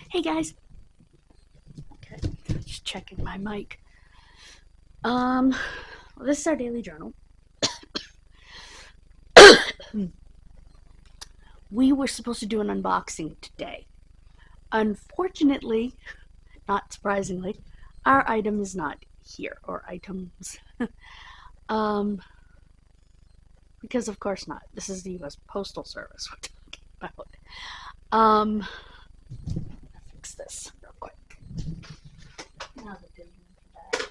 Hey guys. Okay, just checking my mic. This is our daily journal. We were supposed to do an unboxing today. Unfortunately, not surprisingly, our item is not here, or items. Because of course not. This is the U.S. Postal Service we're talking about. I'll fix this real quick. Now that they're doing that.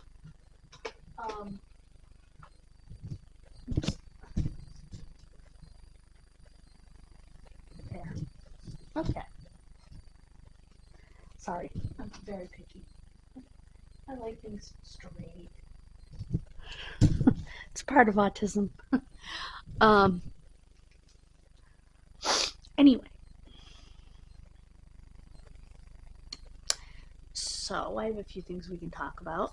There. Okay. Sorry, I'm very picky. I like things straight. It's part of autism. Anyway. So, I have a few things we can talk about.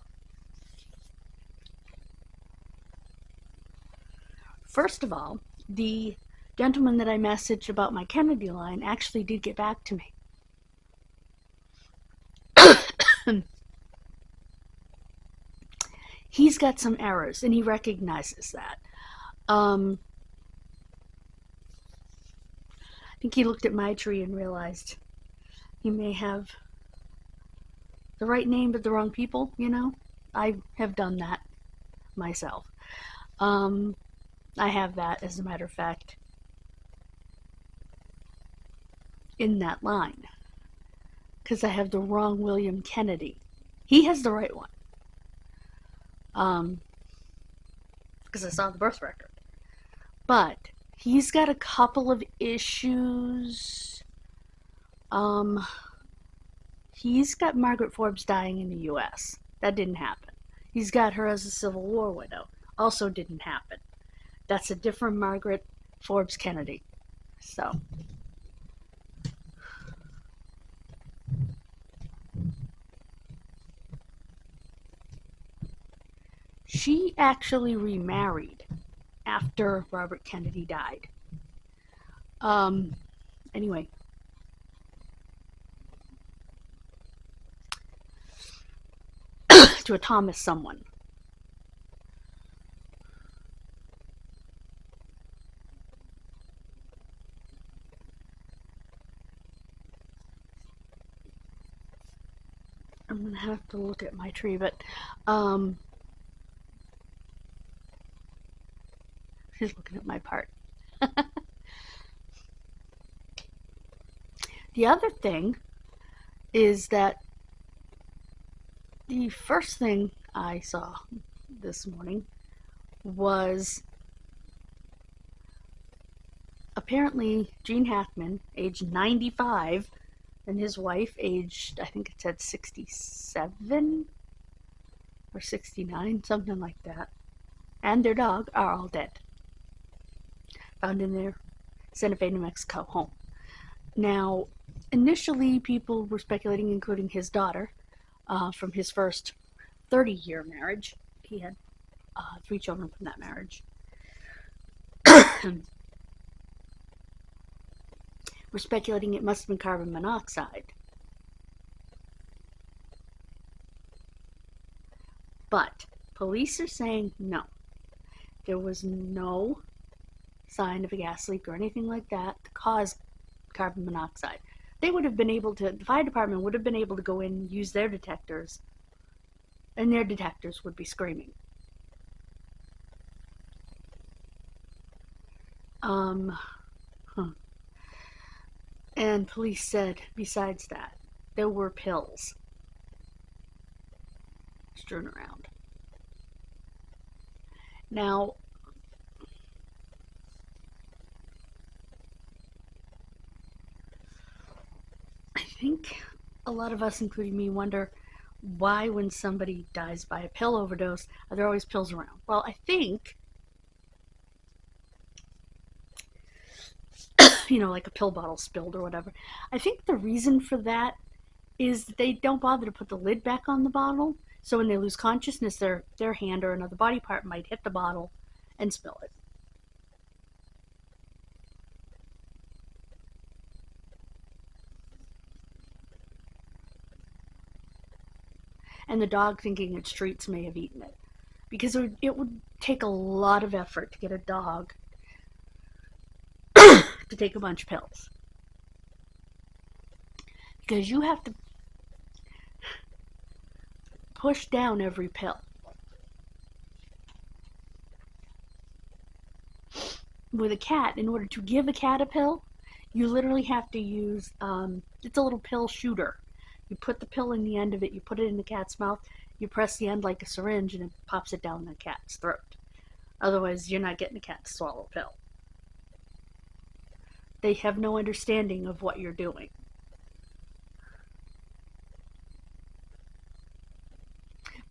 First of all, the gentleman that I messaged about my Kennedy line actually did get back to me. He's got some errors, and he recognizes that. I think he looked at my tree and realized he may have the right name but the wrong people, you know? I have done that myself. I have that, as a matter of fact, in that line. Because I have the wrong William Kennedy. He has the right one. Because I saw the birth record. But he's got a couple of issues. He's got Margaret Forbes dying in the U.S. That didn't happen. He's got her as a Civil War widow. Also didn't happen. That's a different Margaret Forbes Kennedy. So. She actually remarried after Robert Kennedy died. Anyway. To a Thomas someone. I'm gonna have to look at my tree, but he's looking at my part. The other thing is that the first thing I saw this morning was apparently Gene Hackman, aged 95, and his wife, aged, I think it said 67 or 69, something like that, and their dog are all dead. Found in their Santa Fe, New Mexico home. Now, initially people were speculating, including his daughter, from his first 30-year marriage. He had 3 children from that marriage. We're speculating it must have been carbon monoxide. But police are saying no. There was no sign of a gas leak or anything like that to cause carbon monoxide. They would have been able to, the fire department would have been able to go in and use their detectors, and their detectors would be screaming. And police said, besides that, there were pills strewn around. Now, I think a lot of us, including me, wonder why when somebody dies by a pill overdose, are there always pills around? Well, I think, like a pill bottle spilled or whatever. I think the reason for that is they don't bother to put the lid back on the bottle. So when they lose consciousness, their hand or another body part might hit the bottle and spill it. and the dog thinking its treats may have eaten it. Because it would take a lot of effort to get a dog to take a bunch of pills. Because you have to push down every pill. With a cat, in order to give a cat a pill, you literally have to use, it's a little pill shooter. You put the pill in the end of it, you put it in the cat's mouth, you press the end like a syringe, and it pops it down the cat's throat. Otherwise, you're not getting a cat to swallow a pill. They have no understanding of what you're doing.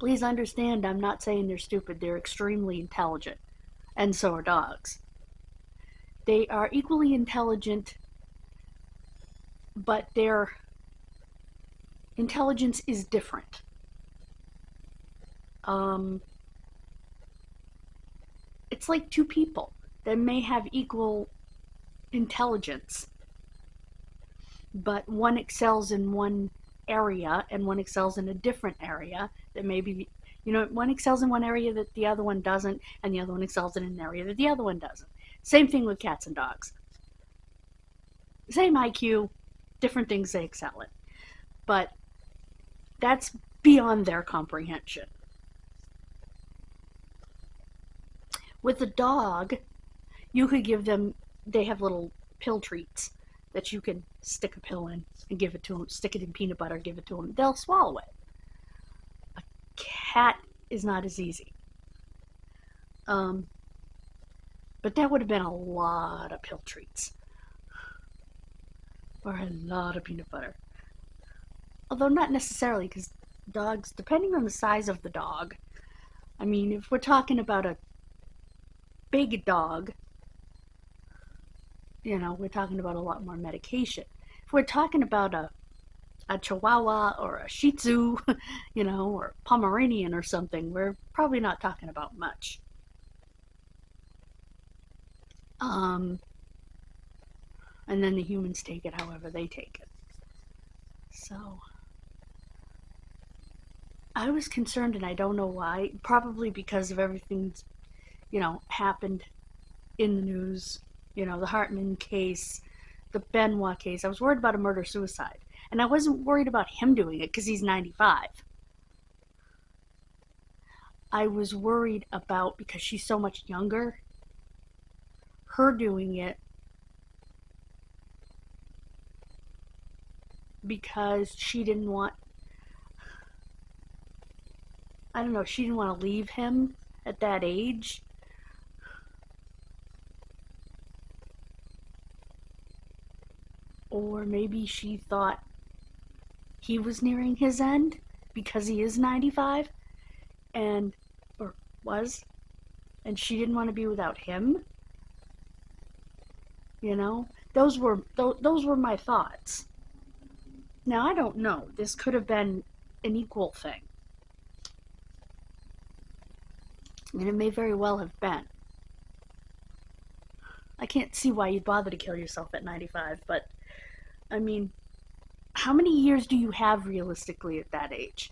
Please understand, I'm not saying they're stupid. They're extremely intelligent. And so are dogs. They are equally intelligent, but their intelligence is different. It's like two people that may have equal intelligence, but one excels in one area and one excels in a different area that maybe, one excels in one area that the other one doesn't, and the other one excels in an area that the other one doesn't. Same thing with cats and dogs. Same IQ, different things they excel in. But that's beyond their comprehension. With a dog, you could give them, they have little pill treats that you can stick a pill in and give it to them, stick it in peanut butter, give it to them. They'll swallow it. A cat is not as easy. But that would have been a lot of pill treats. Or a lot of peanut butter. Although not necessarily, because dogs, depending on the size of the dog, I mean, if we're talking about a big dog, we're talking about a lot more medication. If we're talking about a Chihuahua or a Shih Tzu, or Pomeranian or something, we're probably not talking about much. And then the humans take it however they take it. So I was concerned, and I don't know why. Probably because of everything, happened in the news. The Hartman case, the Benoit case. I was worried about a murder-suicide. And I wasn't worried about him doing it because he's 95. I was worried about, because she's so much younger, her doing it because she didn't want, she didn't want to leave him at that age. Or maybe she thought he was nearing his end because he is 95 or was, and she didn't want to be without him. Those were my thoughts. Now, I don't know. This could have been an equal thing. And it may very well have been. I can't see why you'd bother to kill yourself at 95, but, I mean, how many years do you have realistically at that age?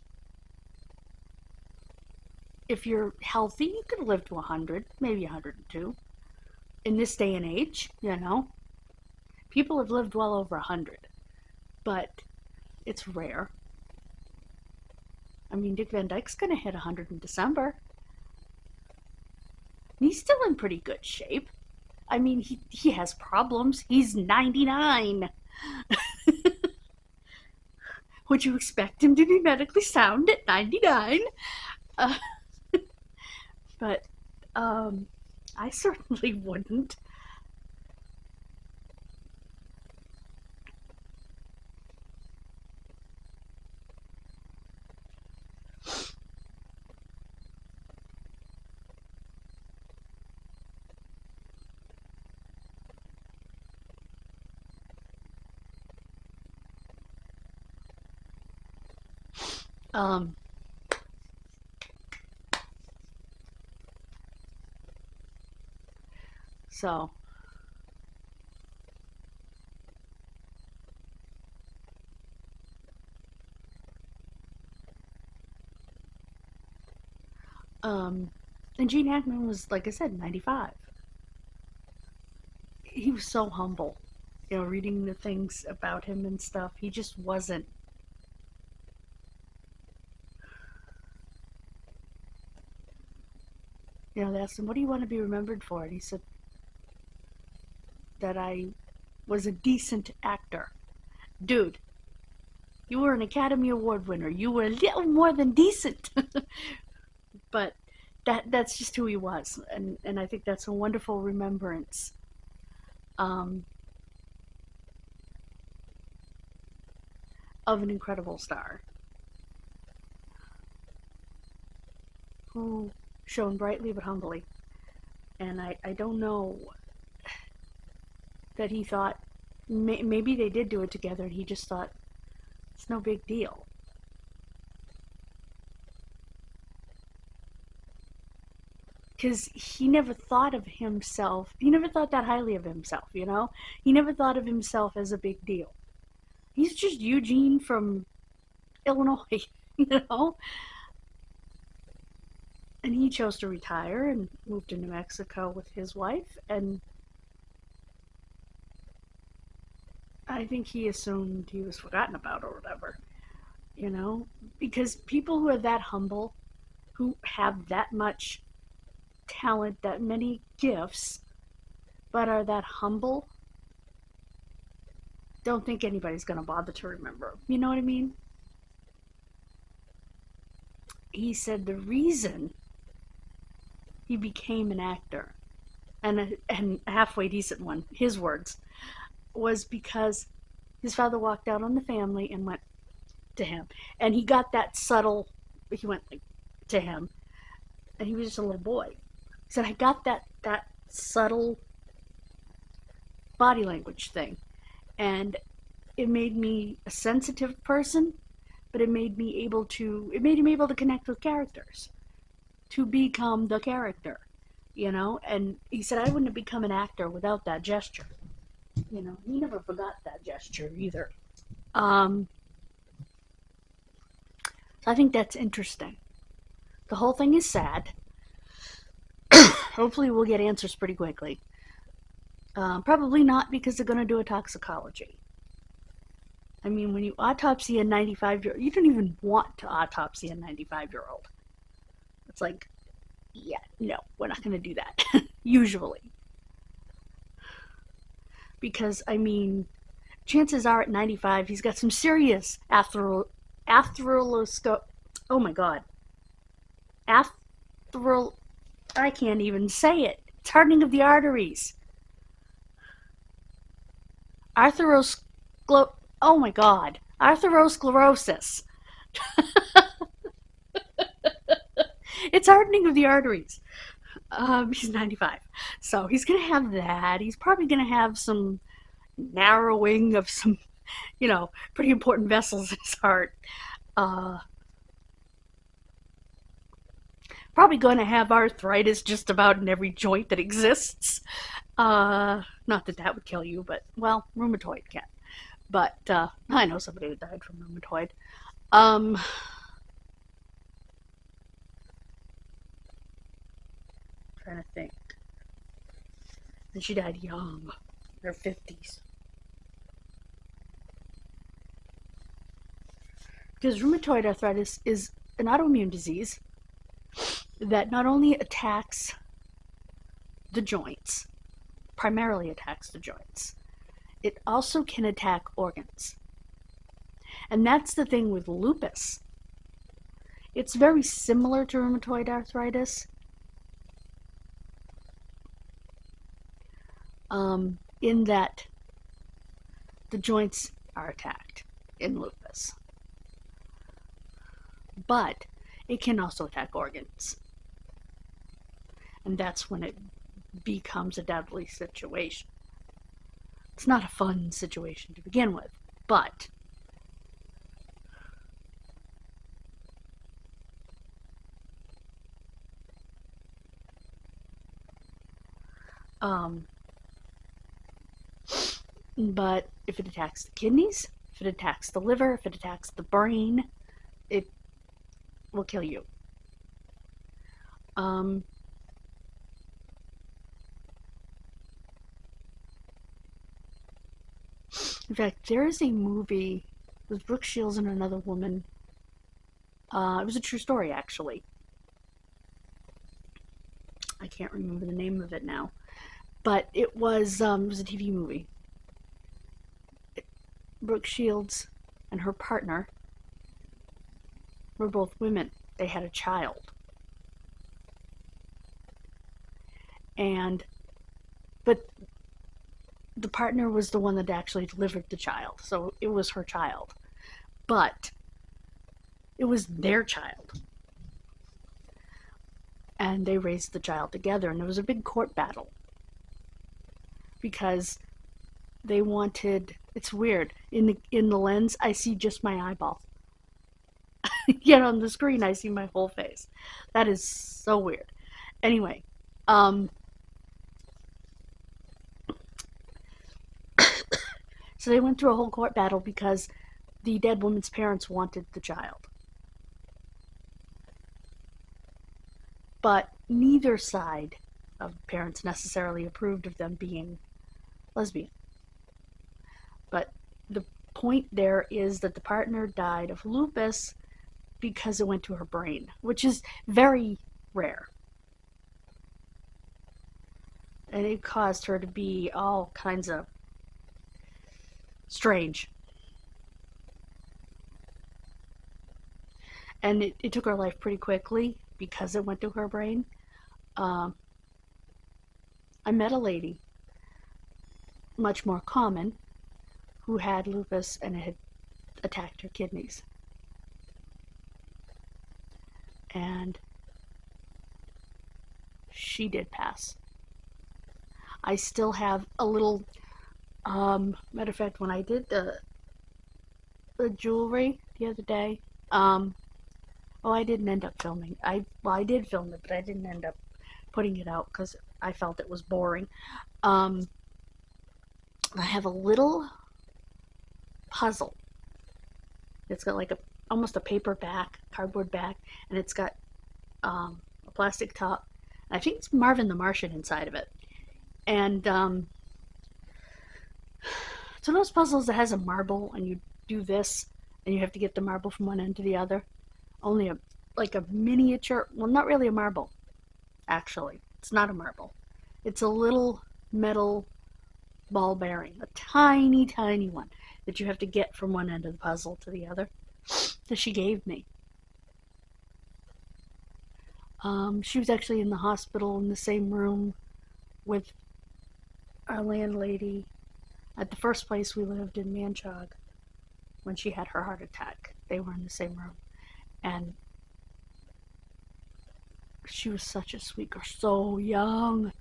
If you're healthy, you could live to 100, maybe 102. In this day and age, people have lived well over 100, but it's rare. I mean, Dick Van Dyke's gonna hit 100 in December. And he's still in pretty good shape. I mean, he has problems. He's 99. Would you expect him to be medically sound at 99? But I certainly wouldn't. So And Gene Hackman was, like I said, 95. He was so humble. You know, reading the things about him and stuff, he just wasn't. You know, they asked him, what do you want to be remembered for? And he said that I was a decent actor. Dude, you were an Academy Award winner. You were a little more than decent. But that's just who he was. And I think that's a wonderful remembrance. Of an incredible star who shone brightly but humbly. And I don't know that he thought, maybe they did do it together and he just thought, it's no big deal. Because he never thought of himself, he never thought that highly of himself, you know? He never thought of himself as a big deal. He's just Eugene from Illinois, you know? And he chose to retire and moved to New Mexico with his wife, and I think he assumed he was forgotten about or whatever, you know? Because people who are that humble, who have that much talent, that many gifts, but are that humble, don't think anybody's going to bother to remember him. You know what I mean? He said the reason he became an actor, and a halfway decent one, his words, was because his father walked out on the family and went to him. And he got that subtle, he went like to him, and he was just a little boy. He said, I got that subtle body language thing. And it made me a sensitive person, but it made him able to connect with characters, to become the character, you know? And he said, I wouldn't have become an actor without that gesture. You know, he never forgot that gesture either. So I think that's interesting. The whole thing is sad. Hopefully we'll get answers pretty quickly. Probably not, because they're going to do a toxicology. I mean, when you autopsy a 95-year-old, you don't even want to autopsy a 95-year-old. It's like, yeah, no, we're not going to do that, usually. Because, I mean, chances are at 95, he's got some serious atherosclerosis. Oh my God. I can't even say it. It's hardening of the arteries. Oh my God. Atherosclerosis. It's hardening of the arteries. He's 95. So he's going to have that. He's probably going to have some narrowing of some, you know, pretty important vessels in his heart. Probably going to have arthritis just about in every joint that exists. Not that that would kill you, but, well, rheumatoid can. But I know somebody who died from rheumatoid. Trying to think. And she died young, in her 50s. Because rheumatoid arthritis is an autoimmune disease that not only attacks the joints, primarily attacks the joints, it also can attack organs. And that's the thing with lupus. It's very similar to rheumatoid arthritis. In that the joints are attacked in lupus. But it can also attack organs. And that's when it becomes a deadly situation. It's not a fun situation to begin with, but but if it attacks the kidneys, if it attacks the liver, if it attacks the brain, it will kill you. Um, in fact, there is a movie with Brooke Shields and another woman. It was a true story, actually. I can't remember the name of it now, but it was a TV movie. Brooke Shields and her partner were both women. They had a child, and but the partner was the one that actually delivered the child, so it was her child, but it was their child, and they raised the child together, and there was a big court battle because they wanted. It's weird. In the lens, I see just my eyeball. Yet on the screen, I see my whole face. That is so weird. Anyway, so they went through a whole court battle because the dead woman's parents wanted the child. But neither side of parents necessarily approved of them being lesbian. But the point there is that the partner died of lupus because it went to her brain, which is very rare. And it caused her to be all kinds of strange. And it took her life pretty quickly because it went to her brain. I met a lady, much more common, who had lupus and it had attacked her kidneys. And she did pass. I still have a little, matter of fact, when I did the jewelry the other day, I didn't end up filming. I did film it, but I didn't end up putting it out because I felt it was boring. I have a little puzzle. It's got like almost a paper back, cardboard back, and it's got a plastic top. I think it's Marvin the Martian inside of it. And it's one of those puzzles that has a marble, and you do this, and you have to get the marble from one end to the other. Only like a miniature, well, not really a marble, actually. It's not a marble. It's a little metal ball bearing, a tiny, tiny one that you have to get from one end of the puzzle to the other, that she gave me. She was actually in the hospital in the same room with our landlady at the first place we lived in Manchog when she had her heart attack. They were in the same room. And she was such a sweet girl, so young.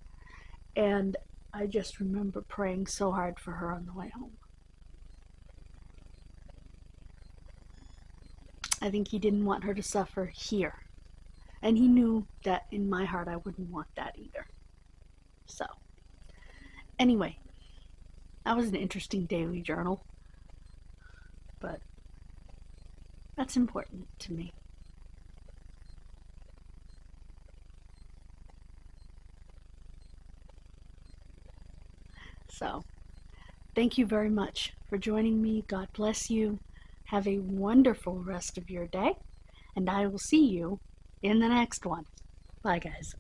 And I just remember praying so hard for her on the way home. I think he didn't want her to suffer here. And he knew that in my heart I wouldn't want that either. So, anyway, that was an interesting daily journal. But that's important to me. So, thank you very much for joining me. God bless you. Have a wonderful rest of your day. And I will see you in the next one. Bye, guys.